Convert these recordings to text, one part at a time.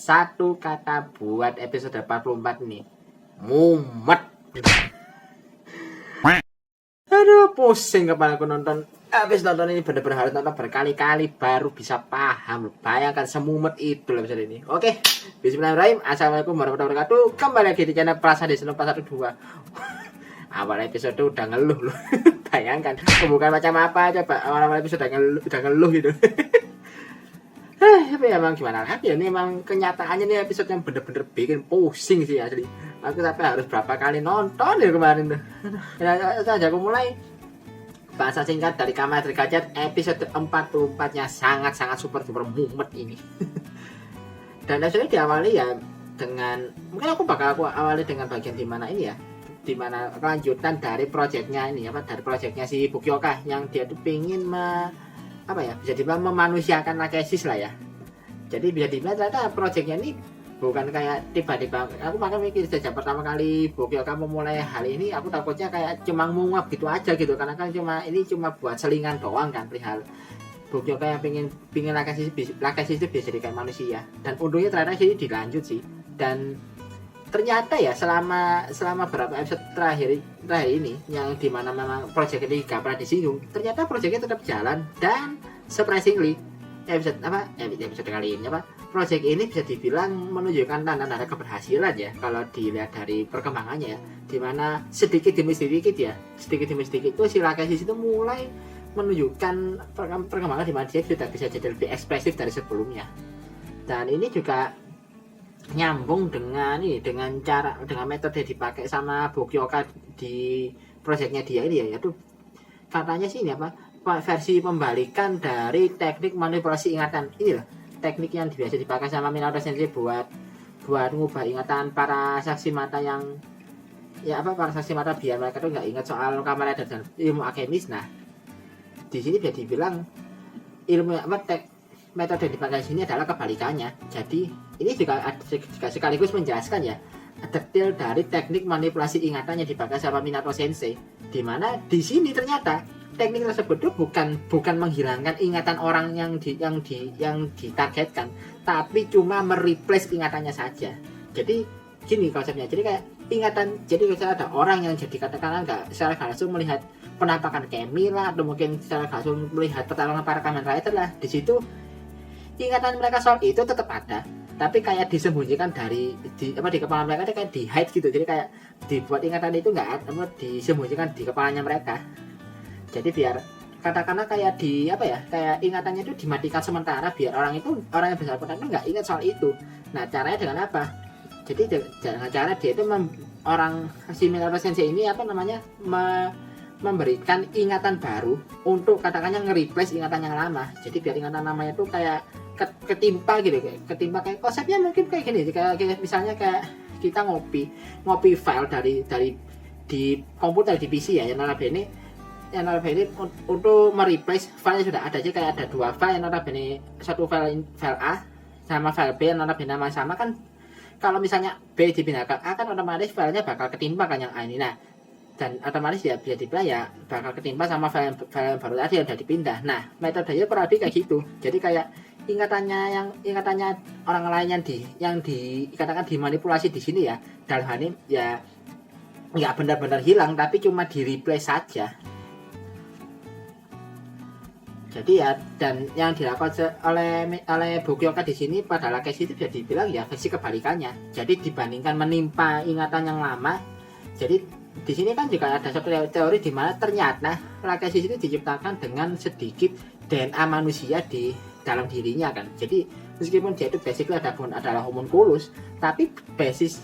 satu kata buat episode 44 nih. Mumet. Aduh, pusing kepala aku nonton. Habis nonton ini bener-bener harus nonton berkali-kali baru bisa paham. Bayangkan semumet itu episode ini. Oke, bismillahirrahmanirrahim. Assalamualaikum warahmatullahi wabarakatuh. Kembali lagi di channel Prasa Desa 412. Awal episode udah ngeluh loh. Bayangkan, bukan macam apa coba awal episode udah ngeluh gitu. Tapi emang gimana lagi ya, ini emang kenyataannya nih episode yang bener-bener bikin pusing sih asli. Aku sampai harus berapa kali nonton ya kemarin tuh. Ya saja aku mulai. Bahasa singkat dari Kamar Derajat episode 44-nya sangat-sangat super mumet ini. Dan episode diawali ya dengan, mungkin aku awali dengan bagian dimana ini ya, dimana kelanjutan dari proyeknya ini apa, dari proyeknya si Bukioka yang dia tuh pingin bisa dibilang memanusiakan Lakesis lah ya. Jadi bisa dibilang ternyata proyeknya ini bukan kayak tiba-tiba. Aku makanya mikir sejak pertama kali Bukioka memulai hal ini, aku takutnya kayak cuma nguap gitu aja gitu, karena kan cuma buat selingan doang kan perihal Bukioka yang pingin Lakesis itu bisa jadi kayak manusia. Dan untungnya ternyata sih dilanjut sih. Dan ternyata ya selama berapa episode terakhir ini yang dimana memang proyek ini gak pernah disinggung, ternyata proyeknya tetap jalan. Dan surprisingly episode kali ini proyek ini bisa dibilang menunjukkan tanda-tanda keberhasilan ya kalau dilihat dari perkembangannya ya, dimana sedikit demi sedikit itu si Lakesis itu mulai menunjukkan perkembangan dimana dia sudah bisa jadi lebih ekspresif dari sebelumnya. Dan ini juga nyambung dengan metode dipakai sama Bukioka di proyeknya dia ini ya, yaitu katanya sih ini versi pembalikan dari teknik manipulasi ingatan. Ini loh teknik yang biasa dipakai sama Minato Sensei buat ngubah ingatan para saksi mata yang para saksi mata biar mereka tuh nggak ingat soal Kamen Rider dan ilmu alkemis. Nah, di sini bisa dibilang ilmu metode dipakai sini adalah kebalikannya. Jadi ini juga sekaligus menjelaskan ya detail dari teknik manipulasi ingatan yang dipakai sama Minato Sensei, di mana di sini ternyata teknik tersebut itu bukan menghilangkan ingatan orang yang ditargetkan, tapi cuma mereplace ingatannya saja. Jadi gini konsepnya, jadi kayak ingatan, jadi misalnya ada orang yang jadi katakanlah nggak secara langsung melihat penampakan Camilla atau mungkin secara langsung melihat pertarungan para Kamen Rider lah, di situ ingatan mereka soal itu tetap ada, tapi kayak disembunyikan di kepala mereka, itu kayak di hide gitu. Jadi kayak dibuat ingatan itu nggak ada, disembunyikan di kepalanya mereka. Jadi biar katakanlah kayak kayak ingatannya itu dimatikan sementara biar orang yang bersangkutan itu nggak ingat soal itu. Nah, caranya dengan apa? Jadi dengan cara dia itu si Minato Sensei ini memberikan ingatan baru untuk katakannya nge-replace ingatan yang lama. Jadi biar ingatan lamanya itu kayak ketimpa kayak konsepnya mungkin kayak gini, kayak misalnya kayak kita ngopi file dari di komputer di PC ya, yang notabene untuk mereplace file yang sudah ada. Jadi kayak ada dua file yang notabene, satu file A sama file B yang notabene sama kan. Kalau misalnya B dipindah ke A kan otomatis filenya bakal ketimpa kan yang A ini. Nah, dan otomatis ya bisa dibilang ya bakal ketimpa sama file yang baru tadi yang udah dipindah. Nah, metodenya kurang lebih kayak gitu. Jadi kayak ingatannya orang lain yang dikatakan dimanipulasi di sini ya, dalam hal ini ya nggak benar-benar hilang, tapi cuma di replace saja. Jadi ya, dan yang dilakukan oleh Bukioka di sini pada Lakesis itu bisa dibilang ya versi kebalikannya. Jadi dibandingkan menimpa ingatan yang lama, jadi di sini kan juga ada satu teori di mana ternyata Lakesis itu diciptakan dengan sedikit DNA manusia di dalam dirinya kan. Jadi meskipun dia itu basically adalah homunculus, tapi basic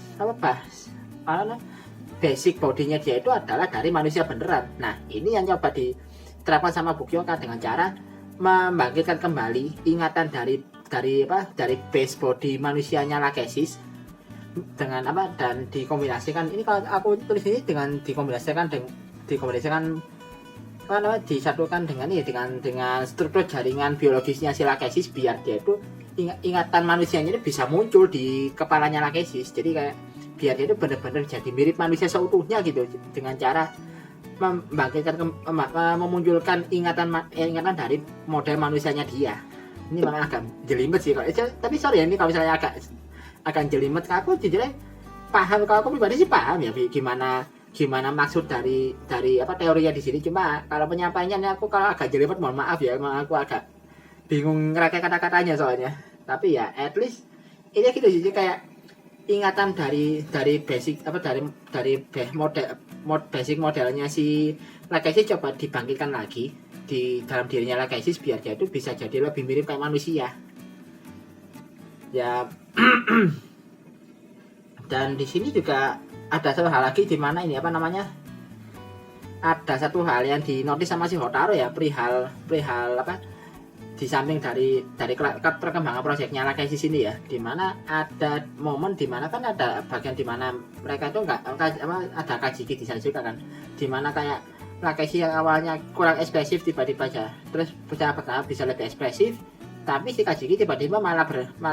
bodinya dia itu adalah dari manusia beneran. Nah, ini yang coba diterapkan sama Bukioka dengan cara membangkitkan kembali ingatan dari base body manusianya Lakesis dengan dan dikombinasikan, ini kalau aku tulis ini dengan disatukan dengan struktur jaringan biologisnya si Lakesis biar dia itu ingatan manusianya ini bisa muncul di kepalanya Lakesis. Jadi kayak biar dia itu benar-benar jadi mirip manusia seutuhnya gitu, dengan cara memunculkan ingatan dari model manusianya dia. Ini memang agak jelimet sih, tapi sorry ya, ini kalau misalnya agak akan jelimet. Aku jujur paham, kalau aku pribadi sih paham ya gimana maksud dari apa teorinya di sini. Cuma kalau penyampaiannya aku kalau agak jelimet mohon maaf ya, emang aku agak bingung ngerangkai kata-katanya soalnya. Tapi ya at least ini gitu sih, kayak ingatan dari basic apa dari basic modelnya si Legacy coba dibangkitkan lagi di dalam dirinya Legacy biar dia itu bisa jadi lebih mirip kayak manusia ya. Dan di sini juga ada satu hal lagi di mana ini apa namanya, ada satu hal yang dinotis sama si Hotaru ya, perihal apa, di samping dari perkembangan proyeknya Legacy sini ya, dimana ada momen dimana kan ada bagian dimana mereka itu enggak ada Kajiki di sana juga kan, dimana kayak Legacy yang awalnya kurang ekspresif tiba-tiba aja terus pertama bisa lebih ekspresif, tapi si Kajiki tiba-tiba malah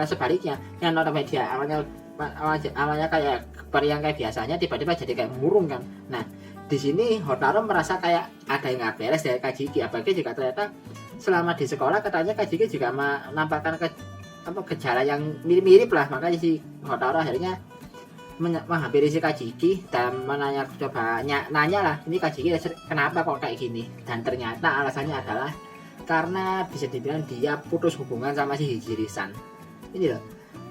sebaliknya, yang notabene dia awalnya kayak yang kayak biasanya tiba-tiba jadi kayak murung kan. Nah di sini Hotaru merasa kayak ada yang nggak beres dari Kajiki, apalagi juga ternyata selama di sekolah katanya Kajiki juga menampakkan gejala yang mirip-mirip lah. Makanya si Hotaru akhirnya menghampiri si Kajiki dan nanya lah, ini Kajiki kenapa kok kayak gini, dan ternyata alasannya adalah karena bisa dibilang dia putus hubungan sama si Hijiri-san. Ini loh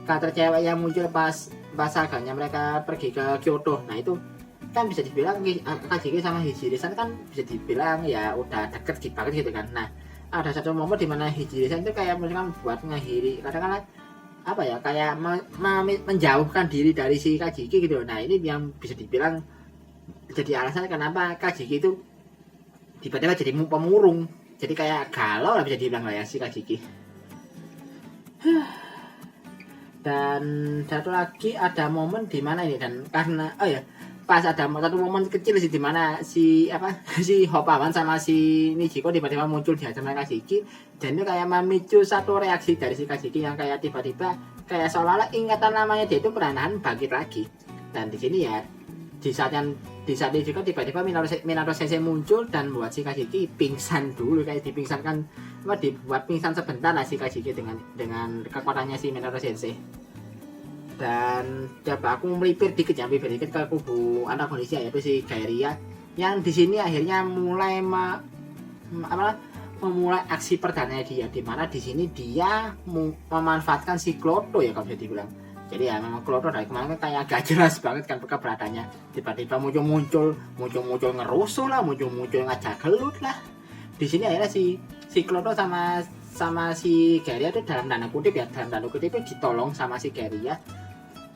karakter cewek yang muncul pas saganya mereka pergi ke Kyoto. Nah itu kan bisa dibilang Kajiki sama Hijiri-san kan bisa dibilang ya udah deket banget gitu kan. Nah ada satu momen dimana Hijiri-san itu kayak misalkan buat ngakhiri kadang-kadang apa ya, kayak menjauhkan diri dari si Kajiki gitu. Nah ini yang bisa dibilang jadi alasan kenapa Kajiki itu tiba-tiba jadi pemurung, jadi kayak galau lah bisa dibilang lah ya si Kajiki. Dan satu lagi ada momen dimana ini, dan karena pas ada satu momen kecil sih dimana si Hoppaman sama si Nijiko tiba-tiba muncul di hadapan Kajiki, dan itu kayak memicu satu reaksi dari si Kajiki yang kayak tiba-tiba kayak seolah-olah ingatan lamanya dia itu perlahan bangkit lagi. Dan di sini ya di saat itu juga tiba-tiba Minato Sensei muncul dan buat si Kajiki pingsan dulu, kayak dipingsankan dibuat pingsan sebentar lah si Kajiki dengan kekuatannya si Minato Sensei. Dan coba aku melipir dikit ke kubu antagonisnya yaitu si Gairia, yang di sini akhirnya mulai memulai aksi perdananya dia, di mana di sini dia memanfaatkan si Kloto ya kalau bisa dibilang. Jadi ya memang Kloto dari kemarin kayak gak jelas banget kan keberadaannya, tiba-tiba muncul ngerusuh lah, muncul ngajak gelut lah. Di sini akhirnya si Kloto sama si Gairia itu dalam tanda kutip ditolong sama si Gairia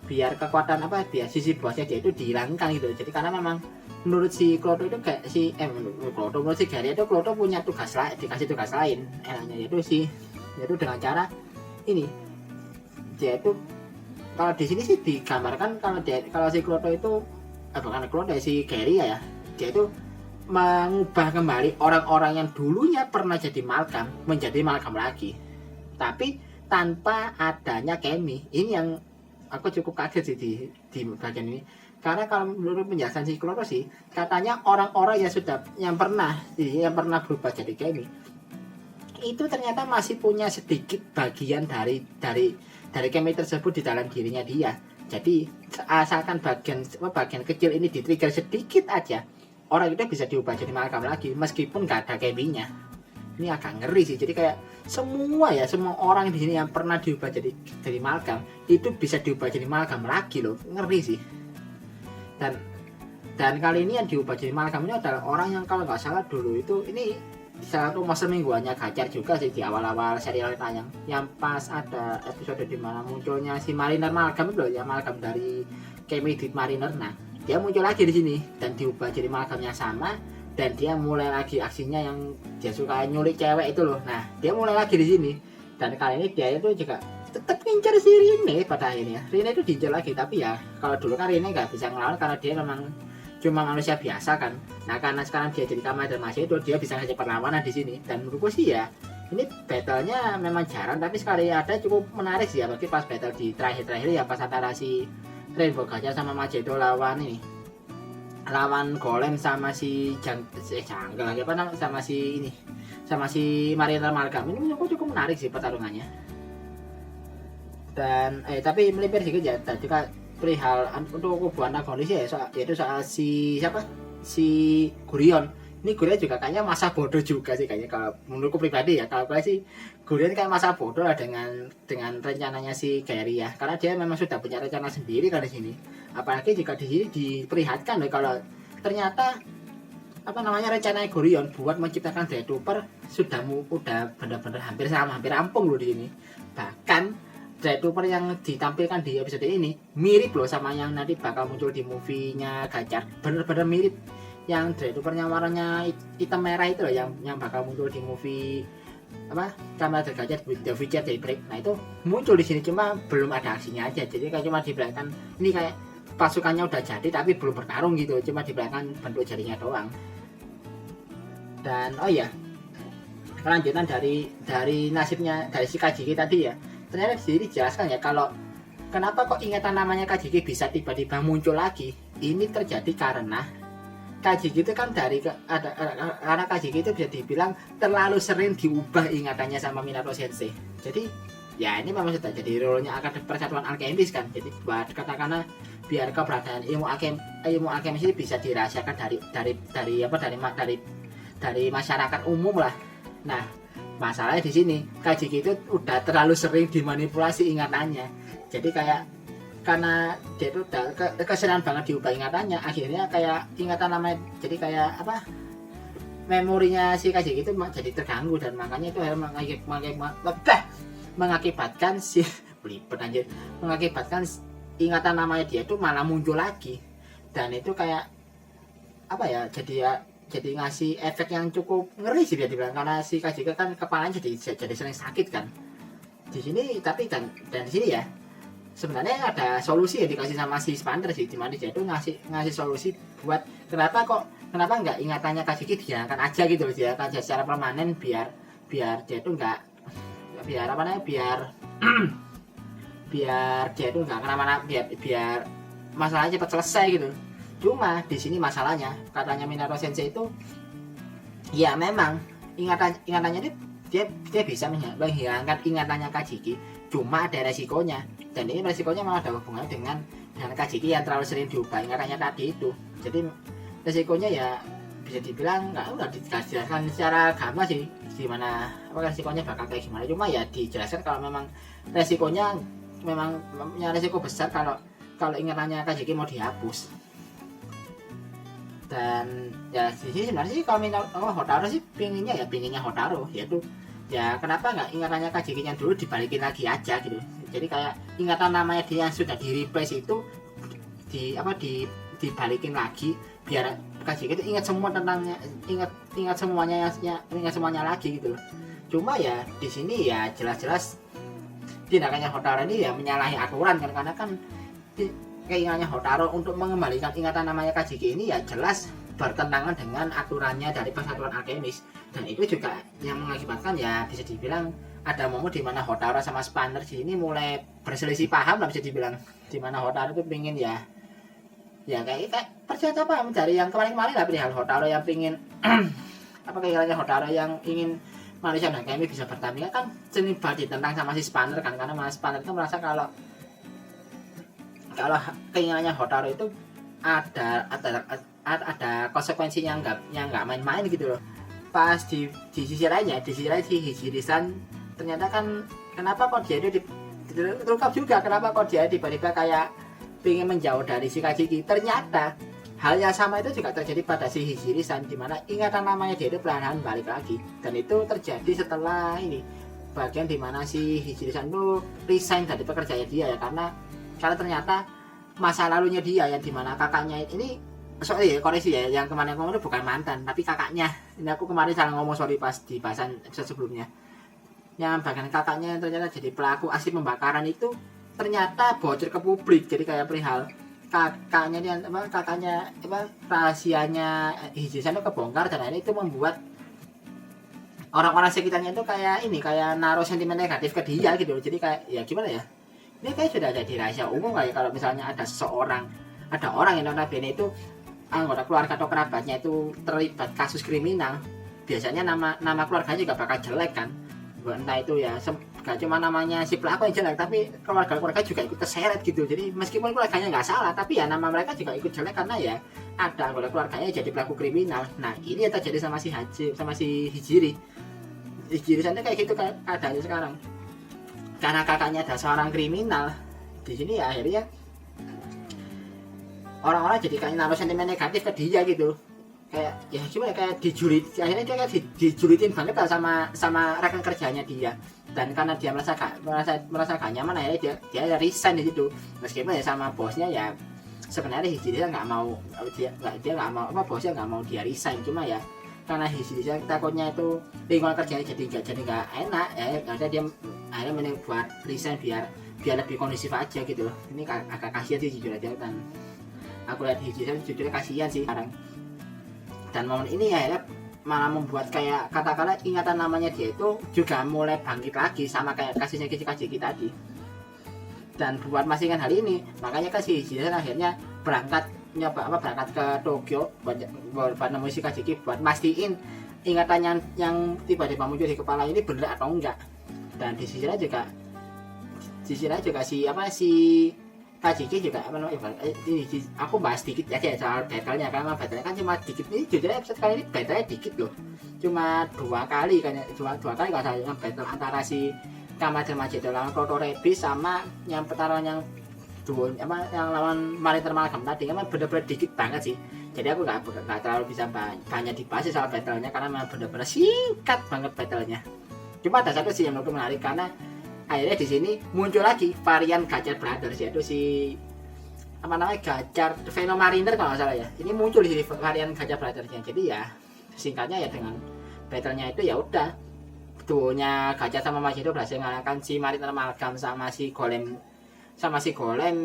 biar kekuatan biar sisi bosnya dia itu dihilangkan gitu. Jadi karena memang menurut si Kloto itu kayak menurut si Gairia itu Kloto punya dikasih tugas lain enaknya, yaitu dengan cara ini, dia itu kalau di sini sih digambarkan kalau si Kloto itu bukan Kloto ya, si Gairia ya, dia itu mengubah kembali orang-orang yang dulunya pernah jadi Malcolm menjadi Malcolm lagi, tapi tanpa adanya Kemi. Ini yang aku cukup kaget sih di bagian ini, karena kalau menurut penjelasan si Kloto sih katanya orang-orang yang pernah berubah jadi Kemi itu ternyata masih punya sedikit bagian dari Kemi tersebut di dalam dirinya dia. Jadi asalkan bagian kecil ini di-trigger sedikit aja, orang itu bisa diubah jadi Malcolm lagi meskipun gak ada Keminya. Ini agak ngeri sih. Jadi kayak semua orang di sini yang pernah diubah jadi Malcolm itu bisa diubah jadi Malcolm lagi loh. Ngeri sih. Dan kali ini yang diubah jadi Malcolm ini adalah orang yang kalau nggak salah dulu itu ini salah satu masa mingguannya Gajar juga sih di awal-awal serial tayang, yang pas ada episode di mana munculnya si Mariner Malcolm itu loh ya, Malcolm dari Kemi di Mariner. Nah dia muncul lagi di sini dan diubah jadi Malcolm yang sama, dan dia mulai lagi aksinya yang dia suka nyulik cewek itu loh. Nah dia mulai lagi di sini, dan kali ini dia itu juga tetap ngincar si Rine pada akhirnya. Rine itu diincar lagi, tapi ya kalau dulu kan Rine nggak bisa ngelawan karena dia memang cuma manusia biasa kan. Nah karena sekarang dia jadi Kamada Masih itu dia bisa ngajak perlawanan di sini, dan menurutku sih ya ini battlenya memang jarang, tapi sekali ada cukup menarik sih ya. Bagi pas battle di terakhir ya pas antara si Rainbow Gajah sama Magedo lawan Golem sama si Jungle lagi sama si Mariner Malcolm. Ini cukup menarik sih pertarungannya. Dan tapi melipir sedikit ya tadi kan perihal untuk kubu antagonis ya yaitu soal si siapa si Gurion. Ini Gurion juga kayaknya masa bodoh juga sih kayaknya kalau menurutku pribadi ya. Kalau gue sih Gurion kayak masa bodoh lah dengan rencananya si Gary ya, karena dia memang sudah punya rencana sendiri kan di sini. Apalagi jika di sini diperlihatkan loh kalau ternyata apa namanya rencana Gurion buat menciptakan Dreadwooper udah benar-benar hampir rampung loh di sini. Bahkan Dreadwooper yang ditampilkan di episode ini mirip loh sama yang nanti bakal muncul di movie-nya Gachar. Bener-bener mirip. Yang Dreadwooper-nya warnanya hitam merah itu loh yang bakal muncul di movie apa Kamen Rider Gachar The Future Daybreak. Nah itu muncul di sini cuma belum ada aksinya aja. Jadi kayak cuma dibilangkan ini kayak pasukannya udah jadi tapi belum bertarung gitu. Cuma dibilangkan bentuk jarinya doang. Dan oh ya, kelanjutan dari nasibnya dari si Kajiki tadi ya. Ternyata di sini dijelaskan ya kalau kenapa kok ingatan namanya Kajiki bisa tiba-tiba muncul lagi. Ini terjadi karena Kajiki itu kan karena Kajiki itu bisa dibilang terlalu sering diubah ingatannya sama Minato Sensei. Jadi ya ini memang sudah jadi role-nya persatuan alkemis kan. Jadi buat katakanlah biar keberadaan ilmu alkemis ini bisa dirahasiakan dari masyarakat umum lah. Nah, masalahnya di sini Kajiki itu udah terlalu sering dimanipulasi ingatannya. Jadi kayak karena dia itu udah keseringan banget diubah ingatannya, akhirnya kayak ingatan namanya jadi kayak apa memorinya si Kajiki itu jadi terganggu dan makanya itu mengakibatkan si mengakibatkan ingatan namanya dia itu malah muncul lagi. Dan itu kayak apa ya jadi ngasih efek yang cukup ngeri sih dia dibilang, karena si Kajiki kan kepalanya jadi sering sakit kan di sini. Tapi dan di sini ya sebenarnya ada solusi yang dikasih sama si Spander sih, dimana dia itu ngasih solusi buat kenapa nggak ingatannya Kajiki diangkat aja gitu loh, diangkat aja secara permanen biar dia itu nggak biar dia itu nggak kenapa-napa, biar masalahnya cepat selesai gitu. Cuma di sini masalahnya katanya Minato Sensei itu ya memang ingatannya dia bisa menghilangkan ingatannya Kajiki, cuma ada resikonya. Dan ini resikonya malah ada hubungannya dengan Kajiki yang terlalu sering diubah ingatannya tadi itu. Jadi resikonya ya bisa dibilang udah dijelaskan secara gamblang sih gimana apa resikonya bakal kayak gimana. Cuma ya dijelaskan kalau memang resikonya memang punya resiko besar kalau ingatannya Kajiki mau dihapus. Dan ya di sini sebenarnya sih kalau Hotaru sih pinginnya Hotaru yaitu ya kenapa nggak ingatannya Kajiki yang dulu dibalikin lagi aja gitu. Jadi kayak ingatan namanya dia yang sudah di replace itu dibalikin lagi biar Kajiki itu ingat semuanya lagi gitu loh. Cuma ya di sini ya jelas-jelas tindakannya Hotaru ini ya menyalahi aturan kan, karena kan keinginannya Hotaru untuk mengembalikan ingatan namanya Kajiki ini ya jelas bertentangan dengan aturannya dari persatuan alkemis. Dan itu juga yang mengakibatkan ya bisa dibilang ada momen di mana Hotaru sama Spander di ini mulai berselisih paham lah bisa dibilang, di mana Hotaru itu pingin ya kayak percaya paham dari yang kemarin-kemarin lah perihal Hotaru yang pingin apa keinginannya Hotaru yang ingin manusia dan alkemis bisa bertanding kan senibat ditentang sama si Spander kan, karena Mas Spander itu merasa kalau keinginannya Hotaru itu ada konsekuensinya yang nggak main-main gitu loh. Pas di sisi lainnya si Hijiri-san ternyata kan kenapa kok dia itu terungkap juga kenapa kok dia tiba-tiba kayak pengen menjauh dari si Kajiki. Ternyata hal yang sama itu juga terjadi pada si Hijiri-san, dimana ingatan namanya dia itu perlahan balik lagi. Dan itu terjadi setelah ini bagian dimana si Hijiri-san itu resign dari pekerjaannya dia ya, karena ternyata masa lalunya dia yang dimana kakaknya ini koreksi ya, yang kemarin itu bukan mantan tapi kakaknya. Ini aku kemarin salah ngomong, sorry, pas di bahasan episode sebelumnya. Yang bagian kakaknya yang ternyata jadi pelaku aksi pembakaran itu ternyata bocor ke publik. Jadi kayak perihal kakaknya rahasianya Hijiri-san itu kebongkar, dan ini itu membuat orang-orang sekitarnya itu kayak naruh sentimen negatif ke dia gitu. Jadi kayak ya gimana ya, ini kayak sudah jadi rahasia umum kayak kalau misalnya ada orang yang notabene itu anggota keluarga atau kerabatnya itu terlibat kasus kriminal, biasanya nama keluarganya juga bakal jelek kan. entah itu ya gak cuma namanya si pelaku yang jelek, tapi keluarga juga ikut terseret gitu. Jadi meskipun keluarganya nggak salah, tapi ya nama mereka juga ikut jelek karena ya ada anggota keluarganya jadi pelaku kriminal. Nah ini yang terjadi sama si Hijiri sana kayak gitu keadaannya sekarang, karena kakaknya ada seorang kriminal. Di sini ya akhirnya orang-orang jadi kayak naruh sentimen negatif ke dia gitu, kayak ya cuma kayak dijulit, akhirnya dia kayak dijulitin banget lah sama rekan kerjanya dia. Dan karena dia merasa gak nyaman, akhirnya dia resign di situ. Meskipun ya sama bosnya ya sebenarnya dia nggak mau, dia nggak mau bosnya nggak mau dia resign, cuma ya karena dia takutnya itu lingkungan kerjanya jadi nggak enak ya, akhirnya dia akhirnya buat resign biar lebih kondusif aja gitu loh. Ini agak kasihan sih jujur aja, dan aku lihat Hijiri jujur kasihan sih sekarang. Dan momen ini ya malah membuat kayak katakanlah ingatan namanya dia itu juga mulai bangkit lagi, sama kayak kasusnya Kajiki tadi. Dan buat masingkan hal ini, makanya kan si Hijiri akhirnya berangkat ke Tokyo buat nemuin si Kajiki, buat mastiin ingatan yang tiba-tiba muncul di kepala ini bener atau enggak. Dan di sisi lain juga si Kajiki juga ini aku bahas dikit aja soal battle-nya, karena battle-nya kan cuma dikit. Ini jujur episode kali ini battle-nya dikit loh, cuma dua kali kalau salah, yang battle antara si Kamadama Majedo lawan Kroto Rebis sama yang pertarungan yang yang lawan Marinir Amalgam tadi, kan bener-bener dikit banget sih. Jadi aku nggak terlalu bisa banyak dibahas soal battle-nya karena memang bener-bener singkat banget battle-nya. Cuma ada satu sih yang menurutku menarik, karena akhirnya di sini muncul lagi varian Gajar Brothers, yaitu si Gajar Venomariner kalau nggak salah ya. Ini muncul di sini varian Gajar Brothers-nya. Jadi ya singkatnya ya dengan battle-nya itu ya udah duonya Gajar sama Majedo berhasil mengalahkan si Marinir Amalgam sama si Golem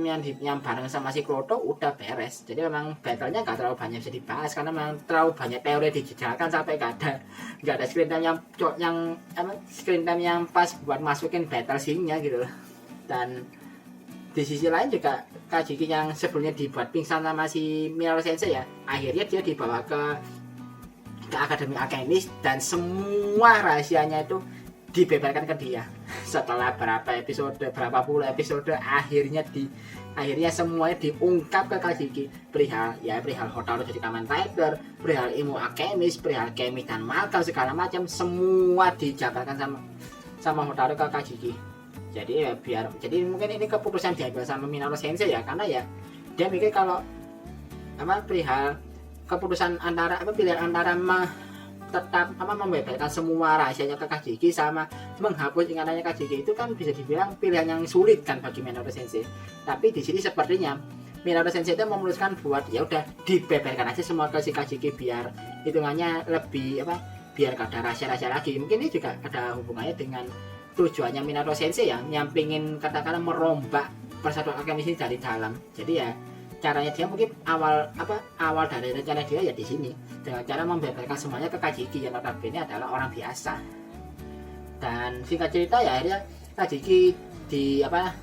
yang bareng sama si Kroto, udah beres. Jadi memang battle-nya gak terlalu banyak bisa dibahas karena memang terlalu banyak teori dijejalkan sampai gak ada screen time yang pas buat masukin battle scene-nya gitu loh. Dan di sisi lain juga Kajiki yang sebelumnya dibuat pingsan sama si Minoru Sensei ya, akhirnya dia dibawa ke Akademi Alchemist dan semua rahasianya itu dibeberkan ke dia. Setelah berapa puluh episode akhirnya semuanya diungkap ke Kajiki, perihal Hotaru jadi Kamen Rider, perihal ilmu Alchemist, perihal Kemi dan Malgam segala macam, semua dijabarkan sama Hotaru ke Kajiki. Jadi mungkin ini keputusan diambil sama Minoru Sensei ya, karena ya dia mikir kalau perihal keputusan pilihan antara tetap membebaskan semua rahasianya ke Kajiki sama menghapus ingatannya Kajiki, itu kan bisa dibilang pilihan yang sulit kan bagi Minoru Sensei. Tapi di sini sepertinya Minoru Sensei itu memutuskan buat ya udah dibeberkan aja semua ke si Kajiki biar hitungannya lebih biar gak ada rahasia-rahasia lagi. Mungkin ini juga ada hubungannya dengan tujuannya Minoru Sensei yang pingin katakanlah merombak persatuan alkemis ini dari dalam. Jadi ya caranya dia mungkin awal dari rencana dia ya di sini dengan cara membeberkan semuanya ke Kajiki yang notabene adalah orang biasa. Dan singkat cerita ya akhirnya Kajiki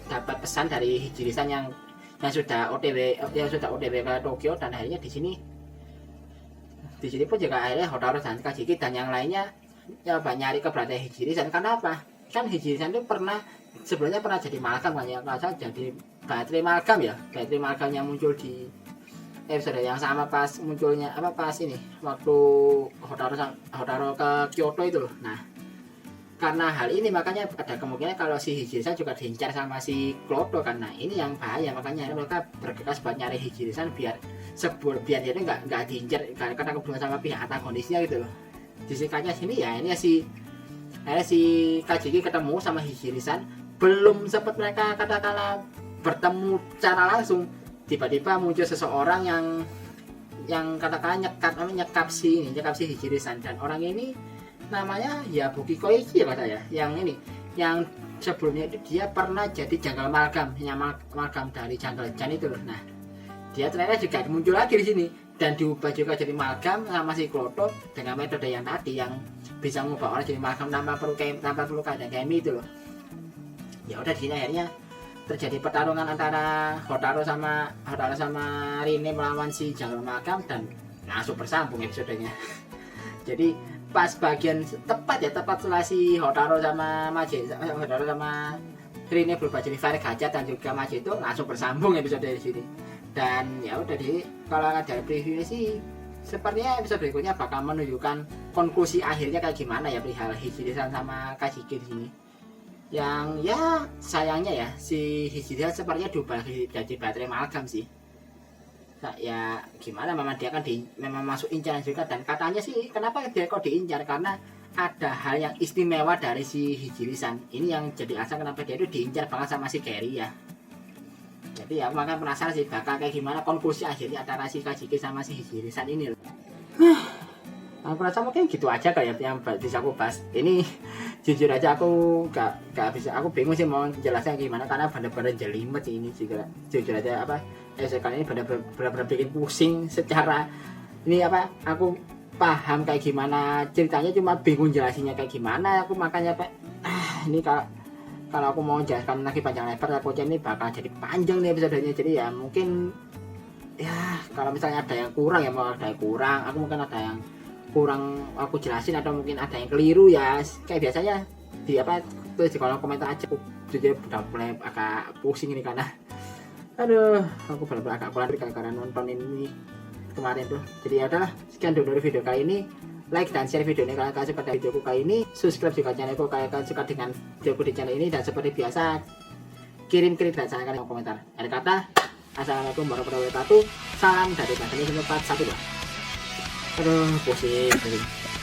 dapat pesan dari Hijiri-san yang sudah OTW ke Tokyo, dan akhirnya di sini pun juga akhirnya Hotaru dan Kajiki dan yang lainnya coba nyari keberadaan Hijiri-san. Karena apa? Kan Hijiri-san itu sebelumnya pernah jadi Malgam kan ya, kalau jadi Baterai Malgam ya, Baterai Malgam yang muncul di episode yang sama pas munculnya waktu Hotaru ke Kyoto itu loh. Nah, karena hal ini makanya ada kemungkinan kalau si Hijiri-san juga diincar sama si Kroto kan. Nah, ini yang bahaya, makanya mereka bergegas buat nyari Hijiri-san biar dia itu nggak diincar karena kebetulan sama pihak antagonisnya gitu loh. Disingkatnya sini ya ini si Kajiki ketemu sama Hijiri-san, belum sempat mereka katakanlah bertemu secara langsung, tiba-tiba muncul seseorang yang katakanlah nyekap si Hijiri-san, dan orang ini namanya ya Buki Koichi ya saya, yang sebelumnya itu dia pernah jadi Jungle Malgam, Malgam dari Jungle Chan itu loh. Nah, dia ternyata juga muncul lagi di sini dan diubah juga jadi Malgam sama si Kroto dengan metode yang tadi yang bisa mengubah orang jadi Malgam tanpa perlu keadaan Kemi itu loh. Ya udah di sini akhirnya terjadi pertarungan antara Hotaru sama Rine melawan si Jungle Malgam dan langsung bersambung episodenya. Jadi pas bagian tepat setelah si Hotaro sama Hotaro sama Rine berubah jadi Fire dan juga Maje itu langsung bersambung episode dari sini. Dan ya udah deh, kalau dari previewnya sih sepertinya episode berikutnya bakal menunjukkan konklusi akhirnya kayak gimana ya perihal Hijiri-san sama Kajiki di sini. Yang ya sayangnya ya si Hijiri sepertinya diubah jadi baterai amalgam sih. Nah, ya gimana memang dia kan memang masuk incaran juga, dan katanya sih kenapa dia kok diincar karena ada hal yang istimewa dari si Hijiri-san. Ini yang jadi alasan kenapa dia itu diincar banget sama si Carrie ya. Jadi ya makanya penasaran sih bakal kayak gimana konklusi akhirnya antara si Kajiki sama si Hijiri-san ini loh. Aku rasa mungkin gitu aja kayak yang bisa aku bahas. Ini jujur aja aku gak bisa, aku bingung sih mau jelasnya gimana karena bener-bener jelimet sih ini juga. Jujur aja apa kali ini bener-bener bikin pusing secara ini apa aku paham kayak gimana ceritanya, cuma bingung jelasinnya kayak gimana. Aku makanya ini kalau aku mau jelaskan lagi panjang lebar aku ini bakal jadi panjang nih episodenya. Jadi ya mungkin ya kalau misalnya ada yang kurang ya mau ada yang kurang, aku mungkin ada yang kurang aku jelasin atau mungkin ada yang keliru ya kayak biasanya di apa tulis di kolom komentar aja. Aku jujur udah mulai agak pusing ini karena aduh aku benar-benar agak kurang karena nonton ini kemarin tuh. Jadi ya udahlah, sekian dulu dari video kali ini. Like dan share video ini kalau kalian suka dengan videoku kali ini. Subscribe juga channelku kalau kalian suka dengan videoku di channel ini. Dan seperti biasa kirim dan saran kalian di komentar. Akhir kata, assalamualaikum warahmatullahi wabarakatuh. Salam dari Kandani 412. Aduh pusing.